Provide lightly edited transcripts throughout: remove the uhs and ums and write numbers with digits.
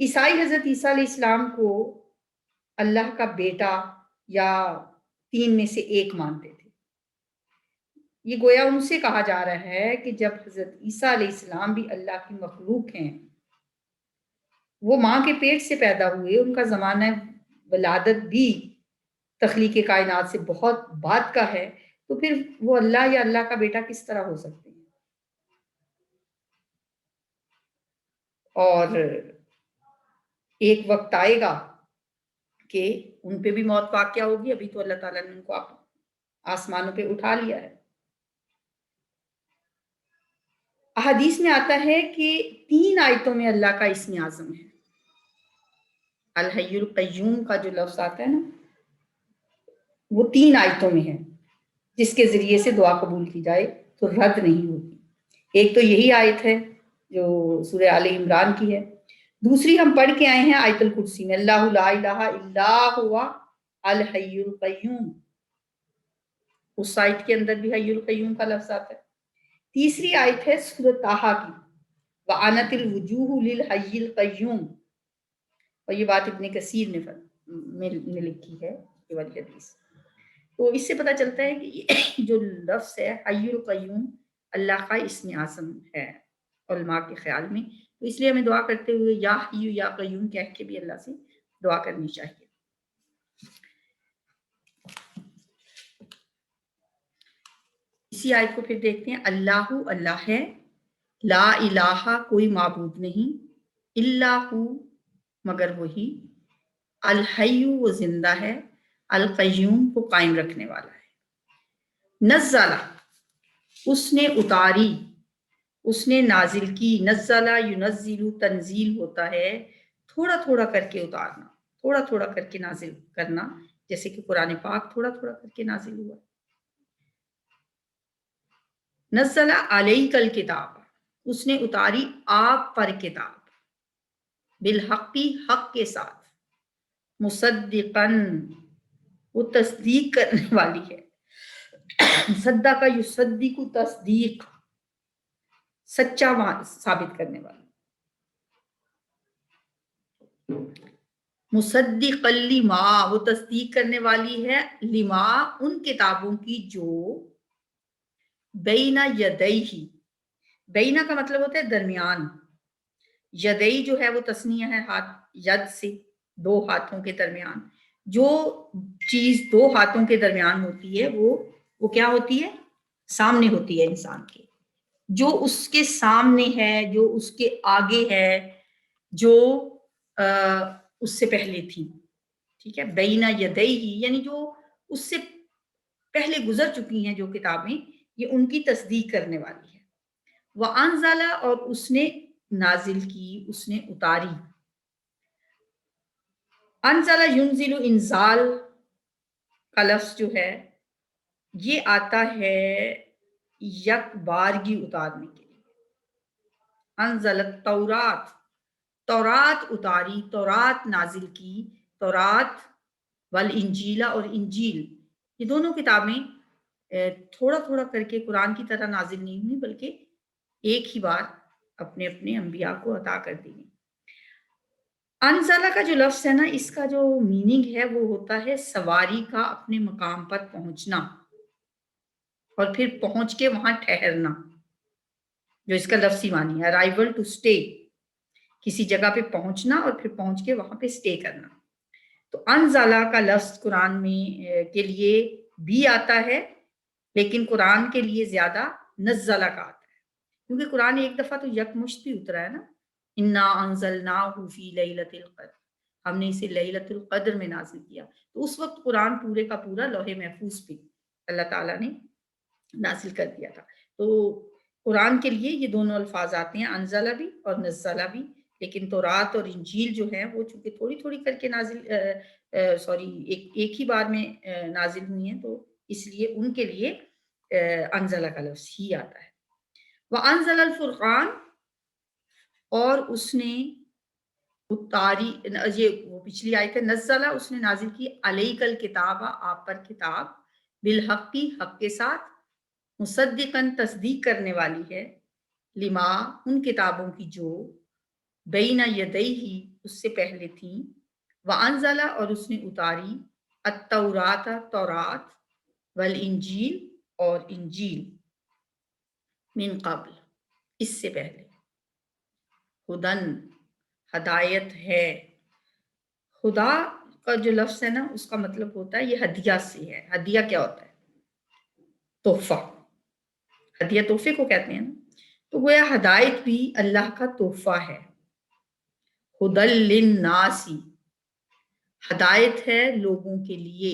عیسائی حضرت عیسیٰ علیہ السلام کو اللہ کا بیٹا یا 3 میں سے ایک مانتے تھے۔ یہ گویا ان سے کہا جا رہا ہے کہ جب حضرت عیسیٰ علیہ السلام بھی اللہ کی مخلوق ہیں، وہ ماں کے پیٹ سے پیدا ہوئے، ان کا زمانہ ولادت بھی تخلیق کائنات سے بہت بعد کا ہے، تو پھر وہ اللہ یا اللہ کا بیٹا کس طرح ہو سکتے ہیں؟ اور ایک وقت آئے گا کہ ان پہ بھی موت واقع ہوگی۔ ابھی تو اللہ تعالیٰ نے ان کو آسمانوں پہ اٹھا لیا ہے۔ احادیث میں آتا ہے کہ 3 آیتوں میں اللہ کا اسم اعظم ہے۔ الحی القیوم کا جو لفظ آتا ہے نا، وہ 3 آیتوں میں ہے، جس کے ذریعے سے دعا قبول کی جائے تو رد نہیں ہوتی۔ ایک تو یہی آیت ہے جو سورہ آل عمران کی ہے، دوسری ہم پڑھ کے آئے ہیں آیت الکرسی میں، اللہ لا الہ الا ہوا الحی القیوم، اس آیت کے اندر بھی حی القیوم کا لفظ آتا ہے۔ تیسری آیت ہے سورہ طٰہٰ کی، وَأَنَتِ الْوُجُوهُ لِلْحَيِّ الْقَيُّومِ، اور یہ بات ابن کثیر نے لکھی ہے یہ والی حدیث۔ تو اس سے پتہ چلتا ہے کہ یہ جو لفظ ہے حی القیوم اللہ کا اسم اعظم ہے علماء کے خیال میں، تو اس لیے ہمیں دعا کرتے ہوئے یا حی یا قیوم کہہ کے بھی اللہ سے دعا کرنی چاہیے۔ اسی آیت کو پھر دیکھتے ہیں، اللہ اللہ ہے، لا الہ کوئی معبود نہیں، الا ہو مگر وہی، الحی وہ زندہ ہے، القیوم وہ قائم رکھنے والا ہے۔ نزلہ اس نے اتاری، اس نے نازل کی، نزلہ ینزل تنزیل ہوتا ہے تھوڑا تھوڑا کر کے اتارنا، تھوڑا تھوڑا کر کے نازل کرنا، جیسے کہ قرآن پاک تھوڑا تھوڑا کر کے نازل ہوا۔ نزل علیک الکتاب اس نے اتاری آپ پر کتاب، بالحقی حق کے ساتھ، مصدقاً وہ تصدیق کرنے والی ہے، صدق یصدق تصدیق سچا ثابت کرنے والی، مصدق لما وہ تصدیق کرنے والی ہے، لما ان کتابوں کی جو بین یدیہ، بینا کا مطلب ہوتا ہے درمیان، یدئی جو ہے وہ تسنیہ ہے ہاتھ، ید سے 2 ہاتھوں کے درمیان، جو چیز 2 ہاتھوں کے درمیان ہوتی ہے وہ کیا ہوتی ہے؟ سامنے ہوتی ہے انسان کے، جو اس کے سامنے ہے، جو اس کے آگے ہے، جو اس سے پہلے تھی، ٹھیک ہے، بین یدیہ یعنی جو اس سے پہلے گزر چکی ہیں جو کتابیں، یہ ان کی تصدیق کرنے والی ہے۔ وَأَنزَلَ اور اس نے نازل کی، اس نے اتاری، انزل ینزل انزال کا لفظ جو ہے یہ آتا ہے یک بارگی اتارنے کے لیے۔ انزل التورات تورات اتاری، تورات نازل کی، تورات والانجیل اور انجیل، یہ دونوں کتابیں تھوڑا تھوڑا کر کے قرآن کی طرح نازل نہیں ہوئی، بلکہ ایک ہی بار اپنے اپنے انبیاء کو عطا کر دی گئی۔ انزلہ کا جو لفظ ہے نا، اس کا جو میننگ ہے وہ ہوتا ہے سواری کا اپنے مقام پر پہنچنا اور پھر پہنچ کے وہاں ٹھہرنا، جو اس کا لفظی معنی ہے، ارائیول ٹو اسٹے، کسی جگہ پہ پہنچنا اور پھر پہنچ کے وہاں پہ اسٹے کرنا۔ تو انزلہ کا لفظ قرآن میں کے لیے بھی آتا ہے، لیکن قرآن کے لیے زیادہ نزلہ کا آتا ہے، کیونکہ قرآن ایک دفعہ تو یکمشت بھی اترا ہے نا، انا انزلناہ فی لیلۃ القدر، ہم نے اسے لیلۃ القدر میں نازل کیا، تو اس وقت قرآن پورے کا پورا لوح محفوظ پہ اللہ تعالیٰ نے نازل کر دیا تھا۔ تو قرآن کے لیے یہ دونوں الفاظ آتے ہیں، انزلہ بھی اور نزلہ بھی، لیکن تورات اور انجیل جو ہیں وہ چونکہ تھوڑی تھوڑی کر کے ایک ہی بار میں نازل ہوئی ہیں، تو اس لیے ان کے لیے انزلہ کا لفظ ہی آتا ہے۔ وَأَنزَلَ الْفُرْقَانَ اور اس نے اتاری، یہ وہ پچھلی آیت ہے، نزلہ اس نے نازل کی، علیک الکتاب آپ پر کتاب، بالحقی حق کے ساتھ، مصدقاً تصدیق کرنے والی ہے، لما ان کتابوں کی جو بین یدیہ اس سے پہلے تھیں، وانزلہ اور اس نے اتاری، التورات تورات، والانجیل اور انجیل، من قبل اس سے پہلے، ہدن ہدایت ہے۔ خدا کا جو لفظ ہے نا اس کا مطلب ہوتا ہے یہ ہدیہ سے ہے۔ ہدیہ کیا ہوتا ہے؟ تحفہ۔ ہدیہ تحفے کو کہتے ہیں نا، تو گویا ہدایت بھی اللہ کا تحفہ ہے۔ ہدل للناس، ہدایت ہے لوگوں کے لیے۔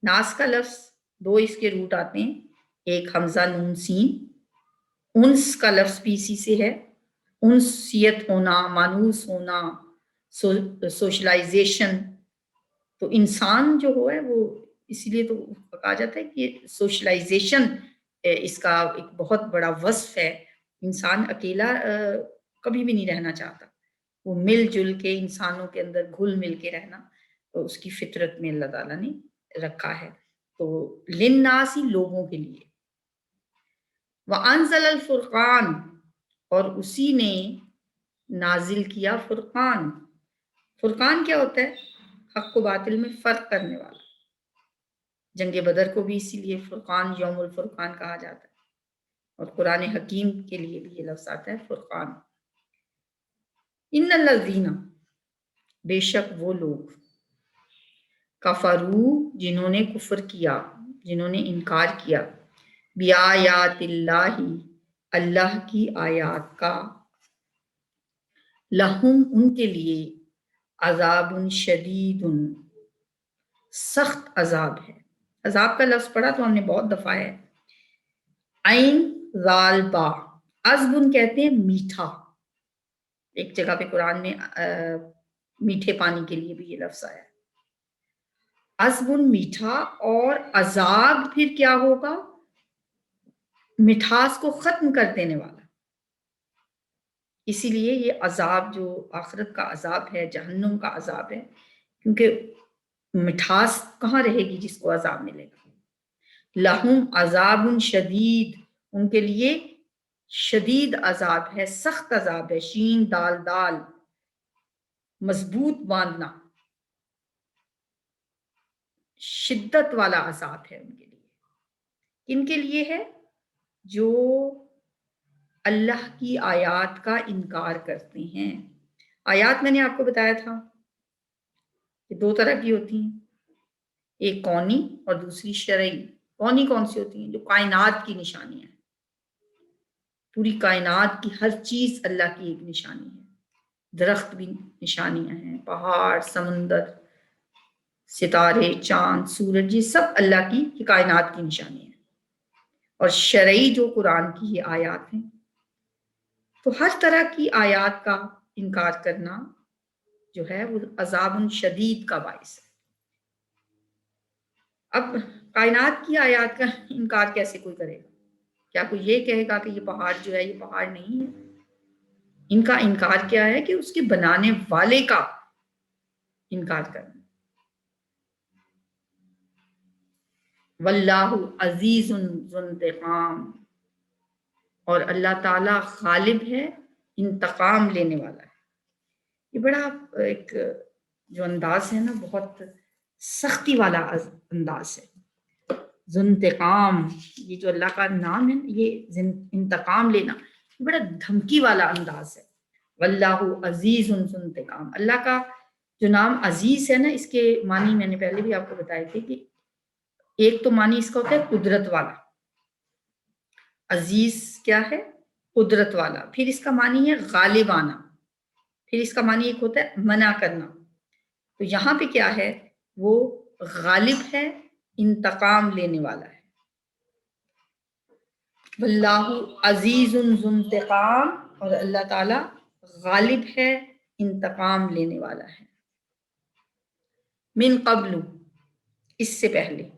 ناس کا لفظ دو اس کے روٹ آتے ہیں، ایک حمزہ نون سین، انس کا لفظ بھی اسی سے ہے، انسیت ہونا، مانوس ہونا، سوشلائزیشن۔ تو انسان جو ہے وہ اسی لیے تو کہا جاتا ہے کہ سوشلائزیشن اس کا ایک بہت بڑا وصف ہے۔ انسان اکیلا کبھی بھی نہیں رہنا چاہتا، وہ مل جل کے انسانوں کے اندر گھل مل کے رہنا اس کی فطرت میں اللہ تعالیٰ نے رکھا ہے۔ تو للناس لوگوں کے لیے، وانزل الفرقان اور اسی نے نازل کیا فرقان۔ فرقان کیا ہوتا ہے؟ حق و باطل میں فرق کرنے والا۔ جنگ بدر کو بھی اسی لیے فرقان، یوم الفرقان کہا جاتا ہے، اور قرآن حکیم کے لیے بھی یہ لفظ آتا ہے فرقان۔ ان الذین، بے شک وہ لوگ، کفرو جنہوں نے کفر کیا، جنہوں نے انکار کیا، بیایات اللہ، اللہ کی آیات کا، لہم ان کے لیے، عذاب شدید، سخت عذاب ہے۔ عذاب کا لفظ پڑھا تو ہم نے بہت دفعہ ہے، عین ذال با، عذب کہتے ہیں میٹھا۔ ایک جگہ پہ قرآن میں میٹھے پانی کے لیے بھی یہ لفظ آیا ہے، عذب میٹھا، اور عذاب پھر کیا ہوگا؟ مٹھاس کو ختم کر دینے والا۔ اسی لیے یہ عذاب جو آخرت کا عذاب ہے، جہنم کا عذاب ہے، کیونکہ مٹھاس کہاں رہے گی جس کو عذاب ملے گا۔ لہم عذاب شدید، ان کے لیے شدید عذاب ہے، سخت عذاب ہے، شین دال دال، مضبوط باندھنا، شدت والا عذاب ہے ان کے لیے۔ کن کے لیے ہے؟ جو اللہ کی آیات کا انکار کرتے ہیں۔ آیات میں نے آپ کو بتایا تھا کہ دو طرح کی ہوتی ہیں، ایک کونی اور دوسری شرعی۔ کونی کون سی ہوتی ہیں؟ جو کائنات کی نشانیاں ہیں، پوری کائنات کی ہر چیز اللہ کی ایک نشانی ہے۔ درخت بھی نشانیاں ہیں، پہاڑ، سمندر، ستارے، چاند، سورج، یہ سب اللہ کی کائنات کی نشانی ہیں۔ اور شرعی جو قرآن کی یہ آیات ہیں، تو ہر طرح کی آیات کا انکار کرنا جو ہے وہ عذاب شدید کا باعث ہے۔ اب کائنات کی آیات کا انکار کیسے کوئی کرے گا؟ کیا کوئی یہ کہے گا کہ یہ پہاڑ جو ہے یہ پہاڑ نہیں ہے؟ ان کا انکار کیا ہے کہ اس کے بنانے والے کا انکار کرنا۔ واللہ عزیز ذو انتقام، اور اللہ تعالی غالب ہے، انتقام لینے والا ہے۔ یہ بڑا ایک جو انداز ہے نا بہت سختی والا انداز ہے، ذو انتقام، یہ جو اللہ کا نام ہے یہ انتقام لینا، یہ بڑا دھمکی والا انداز ہے۔ واللہ عزیز ذو انتقام، اللہ کا جو نام عزیز ہے نا، اس کے معنی میں نے پہلے بھی آپ کو بتائے تھے کہ ایک تو معنی اس کا ہوتا ہے قدرت والا، عزیز کیا ہے؟ قدرت والا۔ پھر اس کا معنی ہے غالبانہ، پھر اس کا معنی ایک ہوتا ہے منع کرنا۔ تو یہاں پہ کیا ہے؟ وہ غالب ہے، انتقام لینے والا ہے۔ واللہ عزیز ذو انتقام، اور اللہ تعالی غالب ہے، انتقام لینے والا ہے۔ من قبل، اس سے پہلے،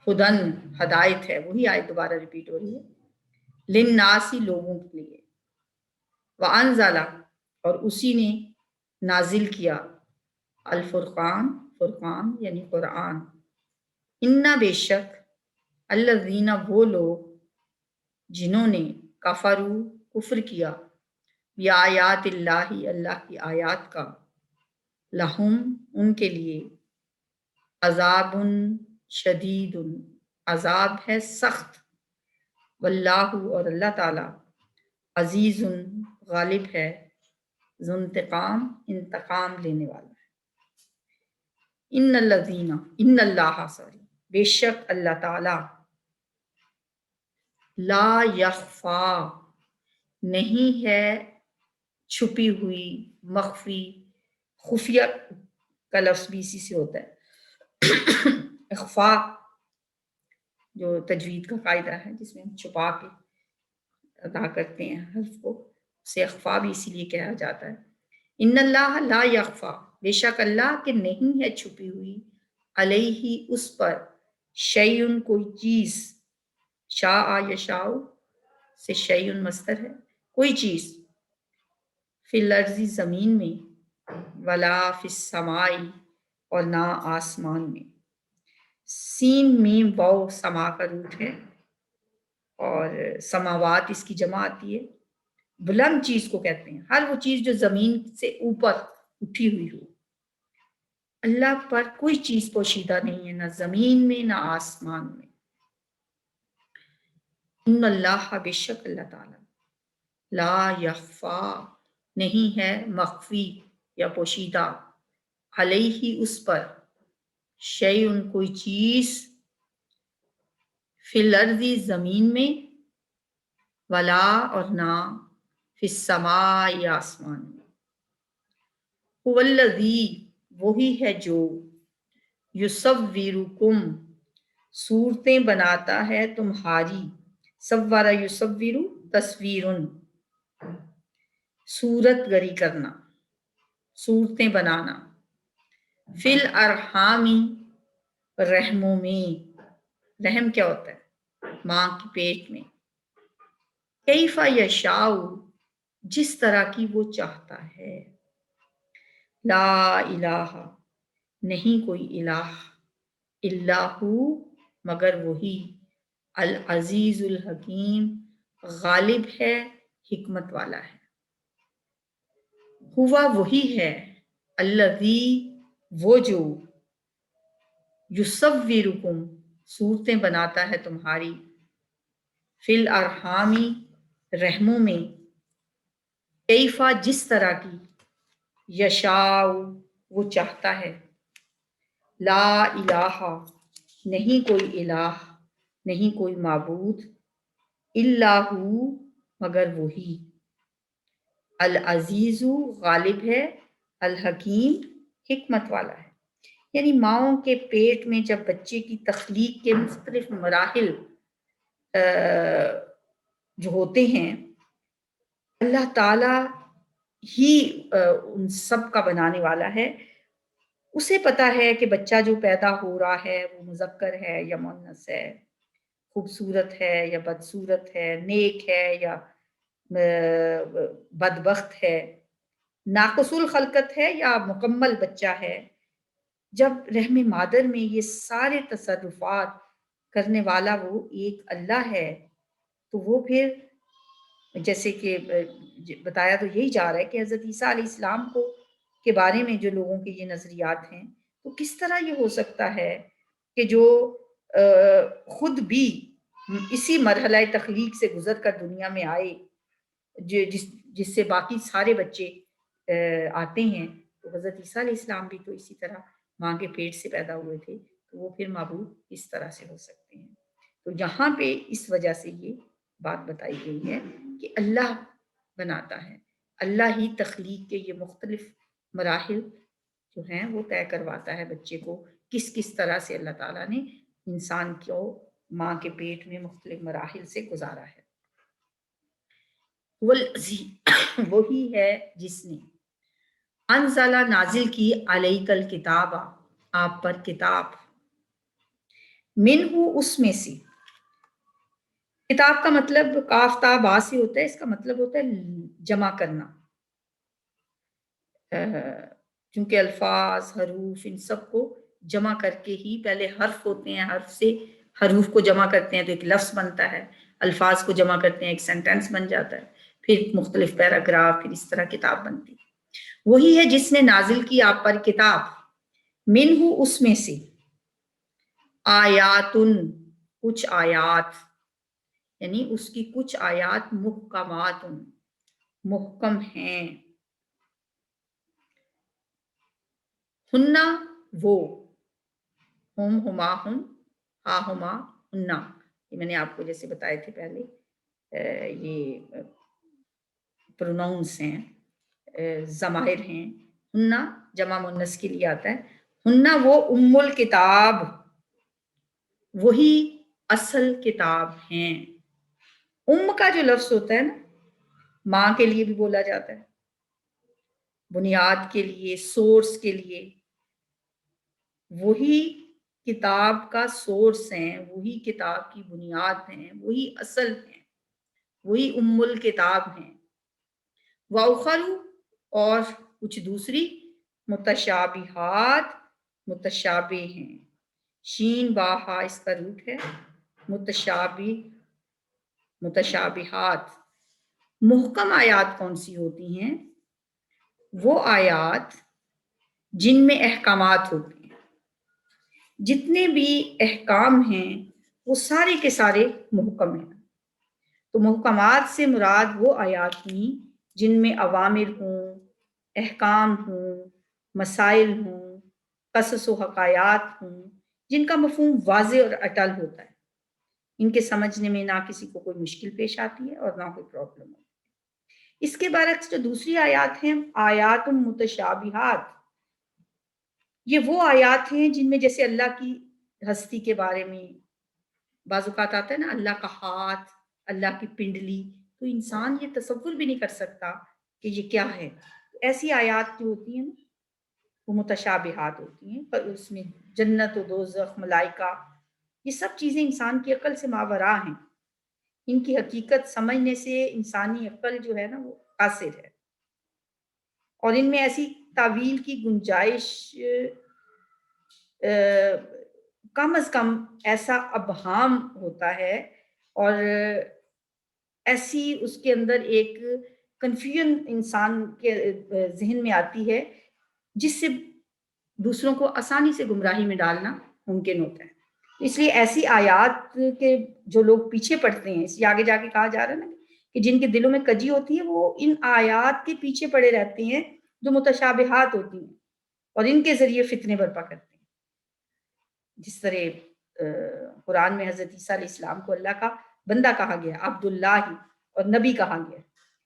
ہدن ہدایت ہے، وہی آیت دوبارہ ریپیٹ ہو رہی ہے، للناس لوگوں کے لیے، وانزل اور اسی نے نازل کیا، الفرقان فرقان یعنی قرآن، انا بے شک، الذین وہ لوگ، جنہوں نے کفروا کفر کیا، یا آیات اللہ، اللہ کی آیات کا، لہم ان کے لیے، عذاب شدید، عذاب ہے سخت، واللہ اور اللہ تعالی، عزیز غالب ہے، ذو انتقام انتقام لینے والا ہے۔ ان اللہ بے شک اللہ تعالی، لا یخفا نہیں ہے چھپی ہوئی، مخفی، خفیہ کا لفظ بھی اسی سے ہوتا ہے۔ اخفا جو تجوید کا قاعدہ ہے جس میں ہم چھپا کے ادا کرتے ہیں حرف کو، اسے اخفا بھی اسی لیے کہا جاتا ہے۔ ان اللہ لا یخفا بے شک اللہ کے نہیں ہے چھپی ہوئی، علیہ اس پر، شیئن کوئی چیز، شاء یشاء سے شیئن مصدر ہے، کوئی چیز، فی الارض زمین میں، ولا فی السماء اور نہ آسمان میں۔ سین میم واو سما کا روٹ ہے اور سماوات اس کی جمع آتی ہے۔ بلند چیز کو کہتے ہیں ہر وہ چیز جو زمین سے اوپر اٹھی ہوئی ہو۔ اللہ پر کوئی چیز پوشیدہ نہیں ہے، نہ زمین میں نہ آسمان میں۔ ان اللہ بے شک اللہ تعالی، لا یخفا نہیں ہے مخفی یا پوشیدہ، علیہ اس پر، شیئن کوئی چیز، فی الارض زمین میں، ولا اور نہ، فی السماء یا آسمان میں۔ هو الذی وہی ہے جو، یصورکم صورتیں بناتا ہے تمہاری، صور یصور تصویرن صورت گری کرنا، صورتیں بنانا، فی الارحامی رحموں میں، رحم کیا ہوتا ہے؟ ماں کی پیٹ میں، کیف یشاء جس طرح کی وہ چاہتا ہے، لا الہ نہیں کوئی الہ، الا ہو مگر وہی، العزیز الحکیم غالب ہے حکمت والا ہے۔ ہوا وہی ہے، الذی وہ جو، یصورکم صورتیں بناتا ہے تمہاری، فی الارحامی رحموں میں، کیفا جس طرح کی، یشاء وہ چاہتا ہے، لا الہ نہیں کوئی الہ، نہیں کوئی معبود، الا ہو مگر وہی، العزیز غالب ہے، الحکیم حکمت والا ہے۔ یعنی ماؤں کے پیٹ میں جب بچے کی تخلیق کے مختلف مراحل جو ہوتے ہیں، اللہ تعالی ہی ان سب کا بنانے والا ہے۔ اسے پتا ہے کہ بچہ جو پیدا ہو رہا ہے وہ مذکر ہے یا مؤنث ہے، خوبصورت ہے یا بدصورت ہے، نیک ہے یا بدبخت ہے، ناقص الخلقت ہے یا مکمل بچہ ہے۔ جب رحم مادر میں یہ سارے تصرفات کرنے والا وہ ایک اللہ ہے، تو وہ پھر جیسے کہ بتایا تو یہی جا رہا ہے کہ حضرت عیسیٰ علیہ السلام کو کے بارے میں جو لوگوں کے یہ نظریات ہیں، تو کس طرح یہ ہو سکتا ہے کہ جو خود بھی اسی مرحلہ تخلیق سے گزر کر دنیا میں آئے، جس سے باقی سارے بچے آتے ہیں، تو حضرت عیسیٰ علیہ السلام بھی تو اسی طرح ماں کے پیٹ سے پیدا ہوئے تھے، تو وہ پھر معبود اس طرح سے ہو سکتے ہیں۔ تو یہاں پہ اس وجہ سے یہ بات بتائی گئی ہے کہ اللہ بناتا ہے، اللہ ہی تخلیق کے یہ مختلف مراحل جو ہیں وہ طے کرواتا ہے بچے کو، کس کس طرح سے اللہ تعالیٰ نے انسان کو ماں کے پیٹ میں مختلف مراحل سے گزارا ہے۔ وہی ہے جس نے، انزل نازل کی، علیک الکتاب آپ پر کتاب، منہ اس میں سے، کتاب کا مطلب کاف تا با سے ہوتا ہے، اس کا مطلب ہوتا ہے جمع کرنا، چونکہ الفاظ حروف ان سب کو جمع کر کے ہی، پہلے حرف ہوتے ہیں، حرف سے حروف کو جمع کرتے ہیں تو ایک لفظ بنتا ہے، الفاظ کو جمع کرتے ہیں ایک سینٹینس بن جاتا ہے، پھر مختلف پیراگراف، پھر اس طرح کتاب بنتی. وہی ہے جس نے نازل کی آپ پر کتاب، منہ اس میں سے، آیاتن کچھ آیات، یعنی اس کی کچھ آیات محکمات محکم ہیں، ہننا وہ، ہم ہما ہم، ہا ہما ہننا، یہ میں نے آپ کو جیسے بتائے تھے پہلے، یہ پروناؤنس ہیں، ضمائر ہیں. ہننا جمع مؤنث کے لیے آتا ہے. ہننا وہ ام الکتاب، وہی اصل کتاب ہیں. ام کا جو لفظ ہوتا ہے نا، ماں کے لیے بھی بولا جاتا ہے، بنیاد کے لیے، سورس کے لیے. وہی کتاب کا سورس ہیں، وہی کتاب کی بنیاد ہیں، وہی اصل ہیں، وہی ام الکتاب ہیں. وَأُخَرُ اور کچھ دوسری، متشابہات متشابہ ہیں. شین با ہا اس کا روٹ ہے. متشابہ متشابہات. محکم آیات کون سی ہوتی ہیں؟ وہ آیات جن میں احکامات ہوتے ہیں. جتنے بھی احکام ہیں وہ سارے کے سارے محکم ہیں. تو محکمات سے مراد وہ آیات ہیں جن میں اوامر ہوں، احکام ہوں، مسائل ہوں، قصص و حکایات ہوں، جن کا مفہوم واضح اور اٹل ہوتا ہے. ان کے سمجھنے میں نہ کسی کو کوئی مشکل پیش آتی ہے اور نہ کوئی پرابلم ہوتی ہے. اس کے برعکس جو دوسری آیات ہیں، آیات متشابہات، یہ وہ آیات ہیں جن میں جیسے اللہ کی ہستی کے بارے میں بعض اوقات آتا ہے نا، اللہ کا ہاتھ، اللہ کی پنڈلی، تو انسان یہ تصور بھی نہیں کر سکتا کہ یہ کیا ہے. ایسی آیات جو ہوتی ہیں وہ متشابہات ہوتی ہیں، پر اس میں جنت و دوزخ، ملائکہ، یہ سب چیزیں انسان کی عقل سے ماورا ہیں. ان کی حقیقت سمجھنے سے انسانی عقل جو ہے نا وہ قاصر ہے، اور ان میں ایسی تعویل کی گنجائش کم از کم ایسا ابہام ہوتا ہے، اور ایسی اس کے اندر ایک کنفیوژن انسان کے ذہن میں آتی ہے جس سے دوسروں کو آسانی سے گمراہی میں ڈالنا ممکن ہوتا ہے. اس لیے ایسی آیات کے جو لوگ پیچھے پڑتے ہیں، اس لیے آگے جا کے کہا جا رہا ہے نا کہ جن کے دلوں میں کجی ہوتی ہے وہ ان آیات کے پیچھے پڑے رہتے ہیں جو متشابہات ہوتی ہیں، اور ان کے ذریعے فتنے برپا کرتے ہیں. جس طرح قرآن میں حضرت عیسیٰ علیہ السلام کو اللہ کا بندہ کہا گیا، عبداللہ اور نبی کہا گیا،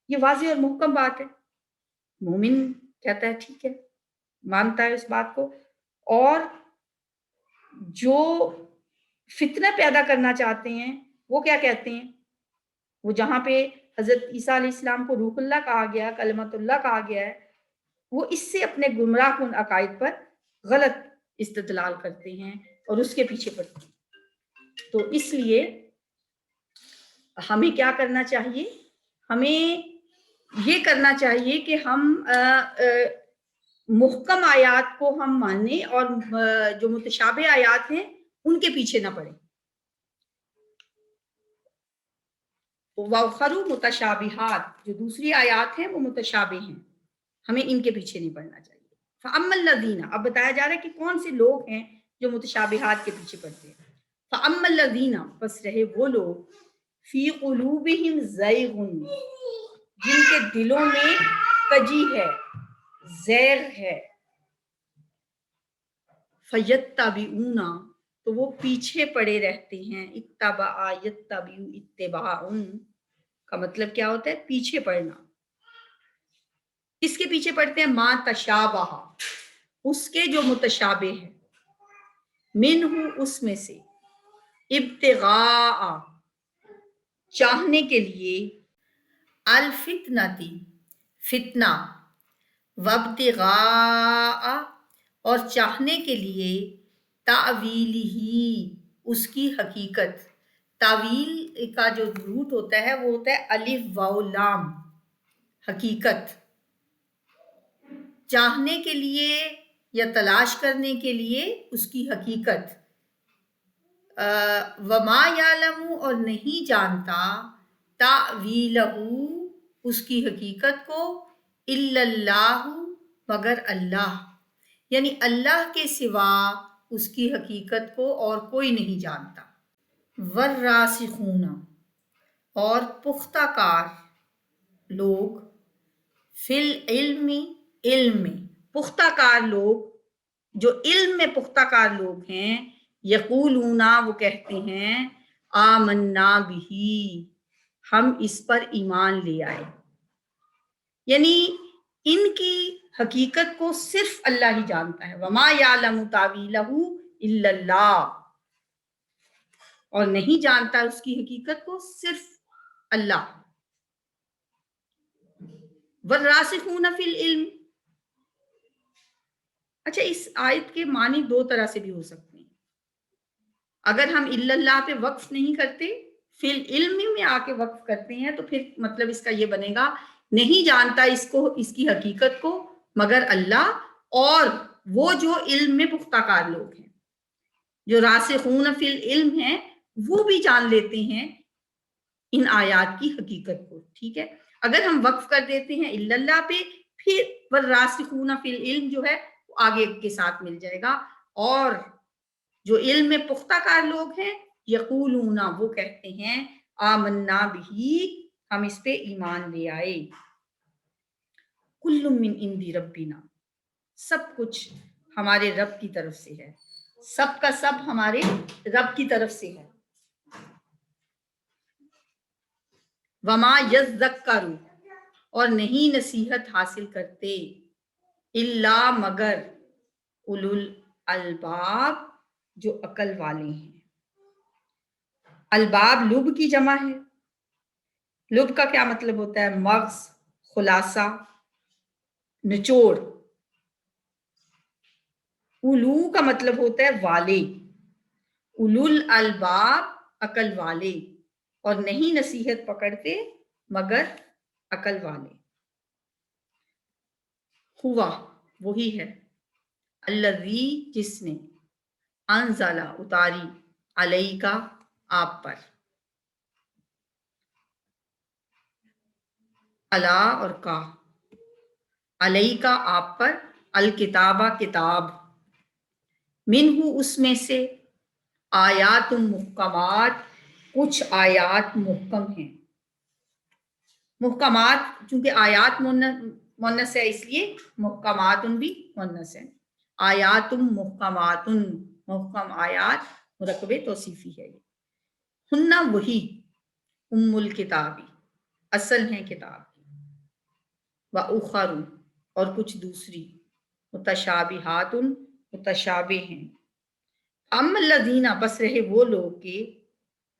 یہ واضح اور محکم بات ہے. مومن کہتا ہے ٹھیک ہے، مانتا ہے اس بات کو. اور جو فتنہ پیدا کرنا چاہتے ہیں وہ کیا کہتے ہیں؟ وہ جہاں پہ حضرت عیسیٰ علیہ السلام کو روح اللہ کہا گیا، کلمت اللہ کہا گیا ہے، وہ اس سے اپنے گمراہ کن عقائد پر غلط استدلال کرتے ہیں اور اس کے پیچھے پڑتے ہیں. تو اس لیے ہمیں کیا کرنا چاہیے؟ ہمیں یہ کرنا چاہیے کہ ہم محکم آیات کو ہم مانیں اور جو متشابہ آیات ہیں ان کے پیچھے نہ پڑیں. وَأُخَرُ متشابہات، جو دوسری آیات ہیں وہ متشابہ ہیں، ہمیں ان کے پیچھے نہیں پڑنا چاہیے. فَأَمَّا الَّذِينَ، اب بتایا جا رہا ہے کہ کون سے لوگ ہیں جو متشابہات کے پیچھے پڑتے ہیں. فَأَمَّا الَّذِينَ، بس رہے وہ لوگ، فِي قُلُوبِهِمْ زَيْغٌ، جن کے دلوں میں کجی ہے، زیغ ہے. فَيَتَّبِعُونَ، تو وہ پیچھے پڑے رہتے ہیں. اتبع یتبع اتباعن کا مطلب کیا ہوتا ہے؟ پیچھے پڑنا. کس کے پیچھے پڑتے ہیں؟ ما تشابہ، اس کے جو متشابہ ہے، منہ اس میں سے، ابتغاء چاہنے کے لیے، الفتنتی فتنہ، وابتغاء اور چاہنے کے لیے، تعویلہ اس کی حقیقت. تعویل کا جو روٹ ہوتا ہے وہ ہوتا ہے الف واو لام، حقیقت. چاہنے کے لیے یا تلاش کرنے کے لیے اس کی حقیقت. وما یعلم، اور نہیں جانتا، تعویلہ اس کی حقیقت کو الا اللہ مگر اللہ، یعنی اللہ کے سوا اس کی حقیقت کو اور کوئی نہیں جانتا۔ والراسخون اور پختہ کار لوگ، فی العلم علم میں، پختہ کار لوگ جو علم میں پختہ کار لوگ ہیں، یقولون وہ کہتے ہیں آمنا بہی ہم اس پر ایمان لے آئے، یعنی ان کی حقیقت کو صرف اللہ ہی جانتا ہے۔ وما یعلم تاویلہ الا اللہ، اور نہیں جانتا اس کی حقیقت کو صرف اللہ۔ والراسخون فی العلم، اچھا اس آیت کے معنی دو طرح سے بھی ہو سکتے ہیں۔ اگر ہم الا اللہ پہ وقف نہیں کرتے، فی العلم میں آ کے وقف کرتے ہیں، تو پھر مطلب اس کا یہ بنے گا نہیں جانتا اس کو، اس کی حقیقت کو مگر اللہ، اور وہ جو علم میں پختہ کار لوگ ہیں، جو راسخون فی العلم ہیں، وہ بھی جان لیتے ہیں ان آیات کی حقیقت کو۔ ٹھیک ہے، اگر ہم وقف کر دیتے ہیں الا اللہ پہ، پھر والراسخون فی العلم جو ہے وہ آگے کے ساتھ مل جائے گا، اور جو علم میں پختہ کار لوگ ہیں، یقولون وہ کہتے ہیں آمنا بہی ہم اس پہ ایمان لے آئے۔ کل من عند ربنا، سب کچھ ہمارے رب کی طرف سے ہے، سب کا سب ہمارے رب کی طرف سے ہے۔ وما یذکر، اور نہیں نصیحت حاصل کرتے، الا مگر اولو الالباب، جو عقل والے ہیں۔ الباب لب کی جمع ہے۔ لب کا کیا مطلب ہوتا ہے؟ مغز، خلاصہ، نچوڑ۔ اولو کا مطلب ہوتا ہے والے، اولو الالباب عقل والے، اور نہیں نصیحت پکڑتے مگر عقل والے۔ ہوا وہی ہے، الذی جس نے، انزل اتاری، علیکا آپ پر، علا اور کا، علیکا آپ پر، الکتابہ کتاب، منہ اس میں سے، آیات محکمات کچھ آیات محکم ہیں۔ محکمات چونکہ آیات مونس ہے اس لیے محکمات بھی مونس ہے۔ آیات محکمات، محکم آیات مرکب توصیفی ہے۔ ہنہ وہی، ام الکتابی اصل ہیں کتاب کی، وَأُخَرُ اور کچھ دوسری، متشابہات متشابہ ہیں۔ اما الذین بس رہے وہ لوگ کہ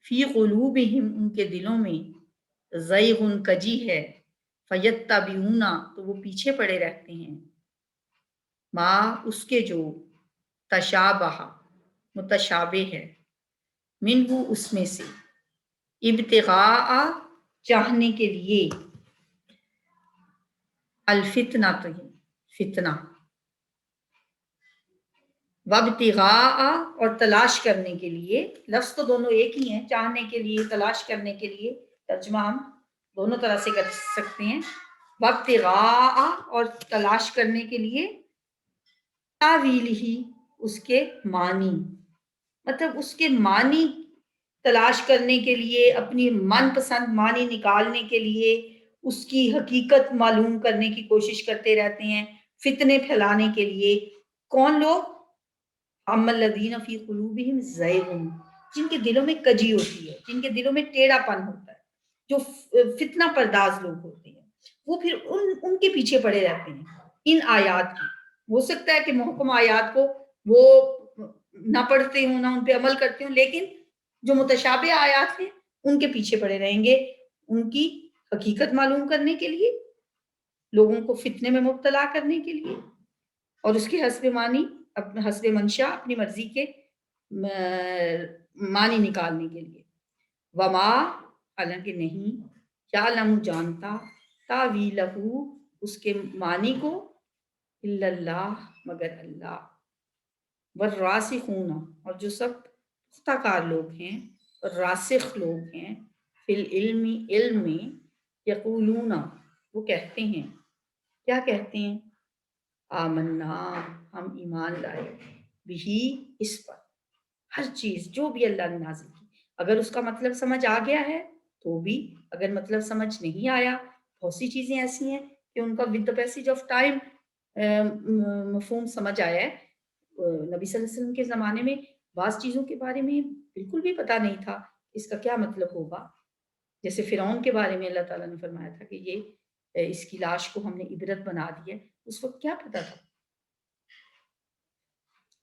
فی قلوبہم ان کے دلوں میں زیغ کجی ہے، فیتبعون تو وہ پیچھے پڑے رہتے ہیں، ما اس کے جو، تشابہ متشابہ ہے، منہ اس میں سے، ابتغاء چاہنے کے لیے، الفتنہ فتنہ، وابتغاء اور تلاش کرنے کے لیے، لفظ تو دونوں ایک ہی ہیں، چاہنے کے لیے، تلاش کرنے کے لیے، ترجمہ ہم دونوں طرح سے کر سکتے ہیں۔ وابتغاء اور تلاش کرنے کے لیے، تاویلہ اس کے معنی، مطلب اس کے معنی تلاش کرنے کے لیے، اپنی من پسند معنی نکالنے کے لیے، اس کی حقیقت معلوم کرنے کی کوشش کرتے رہتے ہیں، فتنے پھیلانے کے لیے۔ کون لوگ؟ اما الذین فی قلوبہم زیغ، جن کے دلوں میں کجی ہوتی ہے، جن کے دلوں میں ٹیڑھا پن ہوتا ہے، جو فتنہ پرداز لوگ ہوتے ہیں، وہ پھر ان کے پیچھے پڑے رہتے ہیں ان آیات کی۔ ہو سکتا ہے کہ محکم آیات کو وہ نہ پڑھتے ہوں، نہ ان پہ عمل کرتے ہوں، لیکن جو متشابہ آیات ہیں ان کے پیچھے پڑے رہیں گے، ان کی حقیقت معلوم کرنے کے لیے، لوگوں کو فتنے میں مبتلا کرنے کے لیے، اور اس کے حسب معنی، حسب منشا، اپنی مرضی کے معنی نکالنے کے لیے۔ وما حالانکہ نہیں، یعلم جانتا، تاویلہ اس کے معنی کو، الا اللہ مگر اللہ، والراسخون اور جو سب پختہ کار لوگ ہیں، راسخ لوگ ہیں، فی العلم علم میں، یقولون، وہ کہتے ہیں، کیا کہتے ہیں؟ آمنا، ہم ایمان لائے، بھی، اس پر، ہر چیز جو بھی اللہ نے نازل کی، اگر اس کا مطلب سمجھ آ گیا ہے تو بھی، اگر مطلب سمجھ نہیں آیا، بہت سی چیزیں ایسی ہیں کہ ان کا with the passage of time مفہوم سمجھ آیا ہے۔ نبی صلی اللہ علیہ وسلم کے زمانے میں بعض چیزوں کے بارے میں بالکل بھی پتہ نہیں تھا اس کا کیا مطلب ہوگا، جیسے فرعون کے بارے میں اللہ تعالیٰ نے فرمایا تھا کہ یہ اس کی لاش کو ہم نے عبرت بنا دی ہے، اس وقت کیا پتا تھا؟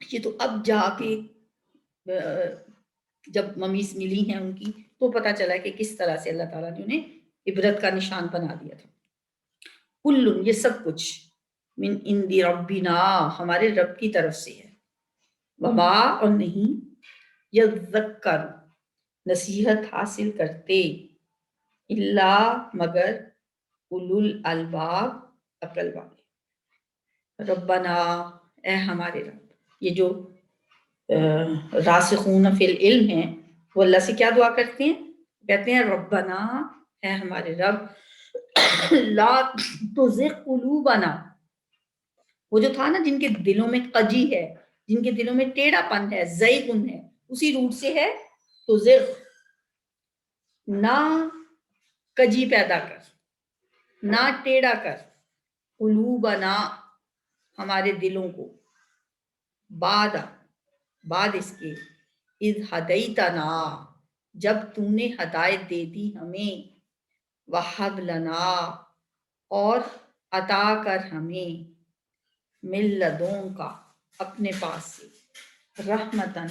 یہ تو اب جا کے جب ممیز ملی ہیں ان کی تو پتا چلا کہ کس طرح سے اللہ تعالیٰ نے انہیں عبرت کا نشان بنا دیا تھا۔ کل، یہ سب کچھ، من عند ربنا، ہمارے رب کی طرف سے ہے، وما، اور نہیں، یذکر، نصیحت حاصل کرتے، الا، مگر، اولو الالباب، عقل والے۔ ربنا، اے ہمارے رب، یہ جو راسخون فی العلم ہیں وہ اللہ سے کیا دعا کرتے ہیں؟ کہتے ہیں ربنا، اے ہمارے رب، لا تزغ قلوبنا، وہ جو تھا نا جن کے دلوں میں قجی ہے، جن کے دلوں میں ٹیڑھا پن ہے، زیغن ہے، اسی روٹ سے ہے تزغ، نہ کجی پیدا کر، نہ ٹیڑھا کر، قلوبنا، ہمارے دلوں کو، بعد اس کے، اذ ہدیتنا، جب تو نے ہدایت دے دی ہمیں، وہب لنا، اور عطا کر ہمیں، من لدن کا، اپنے پاس سے، رحمتن،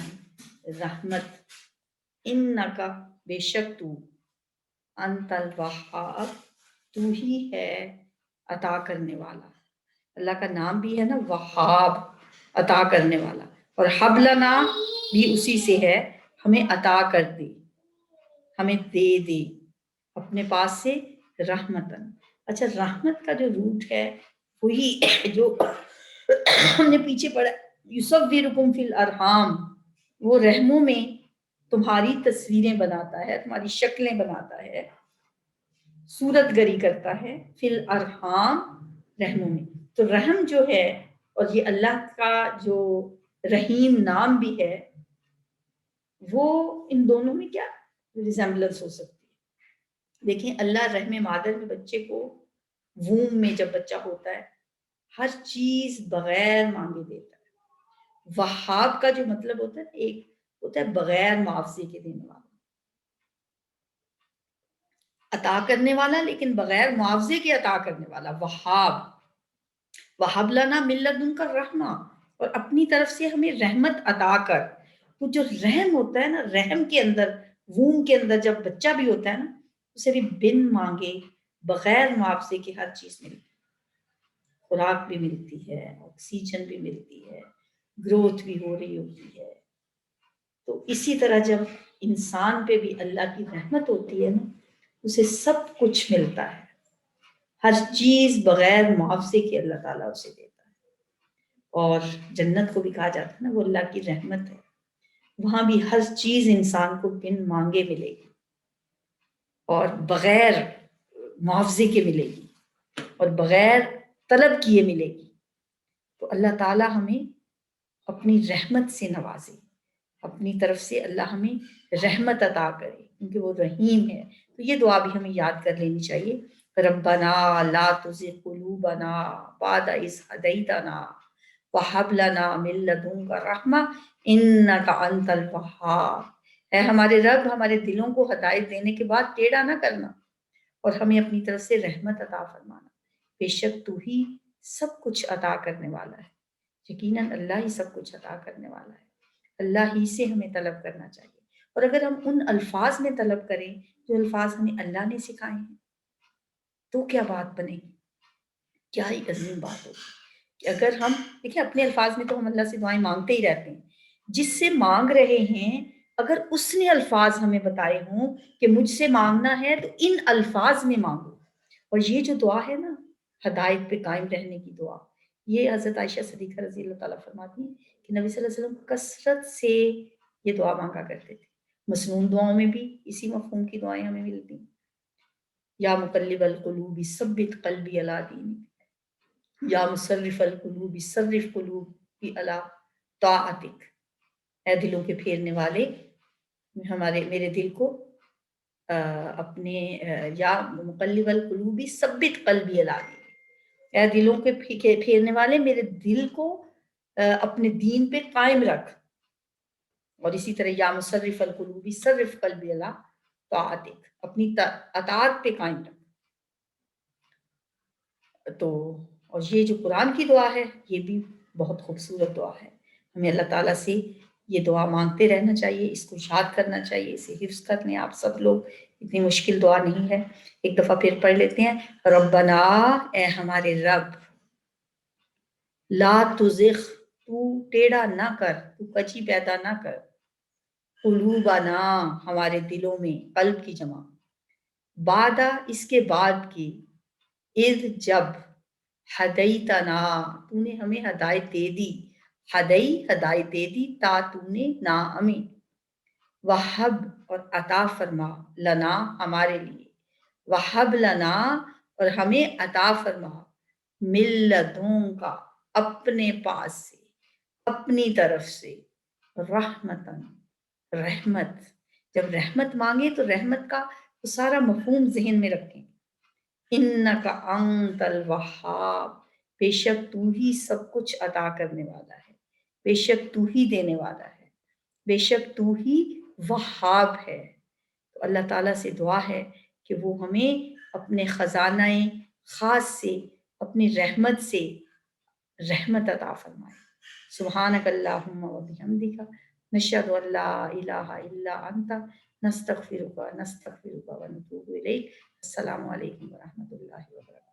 رحمت، انکا، بے شک تو، انت الوہاب، تو ہی ہے عطا کرنے والا۔ اللہ کا نام بھی ہے نا وہاب، عطا کرنے والا، اور حب لنا بھی اسی سے ہے، ہمیں عطا کر دے، ہمیں دے دے اپنے پاس سے، رحمتن۔ اچھا، رحمت کا جو روٹ ہے وہی جو ہم نے پیچھے پڑھا، یصورکم فی الارحام، وہ رحموں میں تمہاری تصویریں بناتا ہے، تمہاری شکلیں بناتا ہے، صورت گری کرتا ہے، فی الارحام، رحموں میں۔ تو رحم جو ہے، اور یہ اللہ کا جو رحیم نام بھی ہے، وہ ان دونوں میں کیا ریزمبلنس ہو سکتی ہے؟ دیکھیں، اللہ رحم مادر میں بچے کو، ووم میں جب بچہ ہوتا ہے، ہر چیز بغیر مانگے دیتا ہے۔ وہاب کا جو مطلب ہوتا ہے، ایک ہوتا ہے بغیر معاوضے کے دینے والا، عطا کرنے والا لیکن بغیر معاوضے کے عطا کرنے والا، وہاب۔ وہب لنا من لدنک الرحمہ، اور اپنی طرف سے ہمیں رحمت عطا کر۔ تو جو رحم ہوتا ہے نا، رحم کے اندر، ووم کے اندر جب بچہ بھی ہوتا ہے نا، اسے بھی بن مانگے، بغیر معاوضے کے ہر چیز ملتی ہے، خوراک بھی ملتی ہے، آکسیجن بھی ملتی ہے، گروتھ بھی ہو رہی ہوتی ہے۔ تو اسی طرح جب انسان پہ بھی اللہ کی رحمت ہوتی ہے نا، اسے سب کچھ ملتا ہے، ہر چیز بغیر معاوضے کے اللہ تعالیٰ اسے دیتا ہے۔ اور جنت کو بھی کہا جاتا ہے نا وہ اللہ کی رحمت ہے، وہاں بھی ہر چیز انسان کو بن مانگے ملے گی اور بغیر معاوضے کے ملے گی اور بغیر طلب کیے ملے گی۔ تو اللہ تعالیٰ ہمیں اپنی رحمت سے نوازے، اپنی طرف سے اللہ ہمیں رحمت عطا کرے، کیونکہ وہ رحیم ہے۔ تو یہ دعا بھی ہمیں یاد کر لینی چاہیے، ربنا لا تزغ قلوبنا بعد اذ ہدیتنا وہب لنا من لدنک رحمہ انک انت الوہاب۔ اے ہمارے رب، ہمارے دلوں کو ہدایت دینے کے بعد ٹیڑھا نہ کرنا، اور ہمیں اپنی طرف سے رحمت عطا فرمانا، بے شک تو ہی سب کچھ عطا کرنے والا ہے۔ یقیناً اللہ ہی سب کچھ عطا کرنے والا ہے، اللہ ہی سے ہمیں طلب کرنا چاہیے۔ اور اگر ہم ان الفاظ میں طلب کریں جو الفاظ ہمیں اللہ نے سکھائے ہیں تو کیا بات بنے گی، کیا ہی عظیم بات ہوگی کہ اگر ہم دیکھیں اپنے الفاظ میں تو ہم اللہ سے دعائیں مانگتے ہی رہتے ہیں، جس سے مانگ رہے ہیں اگر اس نے الفاظ ہمیں بتائے ہوں کہ مجھ سے مانگنا ہے تو ان الفاظ میں مانگو۔ اور یہ جو دعا ہے نا، ہدایت پہ قائم رہنے کی دعا، یہ حضرت عائشہ صدیقہ رضی اللہ تعالیٰ فرماتی ہیں کہ نبی صلی اللہ علیہ وسلم کثرت سے یہ دعا مانگا کرتے تھے۔ مسنون دعاؤں میں بھی اسی مفہوم کی دعائیں ہمیں ملتی ہیں۔ یا مقلب القلوب ثبت قلبی علی دینک، یا مصرف القلوب صرف قلوبی علی طاعتک، اے دلوں کے پھیرنے والے میرے دل کو اپنے یا مقلب القلوب ثبت قلبی علی دینک، اے دلوں کے پھیرنے والے میرے دل کو اپنے دین پہ قائم رکھ، اور اسی طرح یا مصرف القلوب صرف قلبی علی طاعتک، اپنی اطاعت پہ قائم رکھ۔ تو اور یہ جو قرآن کی دعا ہے یہ بھی بہت خوبصورت دعا ہے، ہمیں اللہ تعالیٰ سے یہ دعا مانگتے رہنا چاہیے، اس کو یاد کرنا چاہیے، اسے حفظ کر لیں آپ سب لوگ، اتنی مشکل دعا نہیں ہے۔ ایک دفعہ پھر پڑھ لیتے ہیں، ربنا، اے ہمارے رب، لا تزغ، تو ٹیڑھا نہ کر، تو کچی پیدا نہ کر، قلوبنا، ہمارے دلوں میں، قلب کی جمع، بعد، اس کے بعد کی، اذ، جب، ہدیتنا، تو نے ہمیں ہدایت دے دی، ہدایت دے دی، تا تو نے، نا ہمیں، وہب، اور عطا فرما، لنا، ہمارے لیے، وہب لنا، اور ہمیں عطا فرما، من لدن کا، اپنے پاس سے، اپنی طرف سے، رحمتن، رحمت، جب رحمت مانگے تو رحمت کا تو سارا مفہوم ذہن میں رکھیں، انکا انت الوہاب، بے شک تو ہی سب کچھ عطا کرنے والا ہے، بے شک تو ہی دینے والا ہے، بے شک تو ہی وہاب ہے۔ تو اللہ تعالیٰ سے دعا ہے کہ وہ ہمیں اپنے خزانہ خاص سے، اپنی رحمت سے رحمت عطا فرمائے۔ سبحانک اللہم و بحمدک، نشہد ان لا الہ الا انت، نستغفرک و نتوب الیک۔ السلام علیکم ورحمۃ اللہ وبرکاتہ۔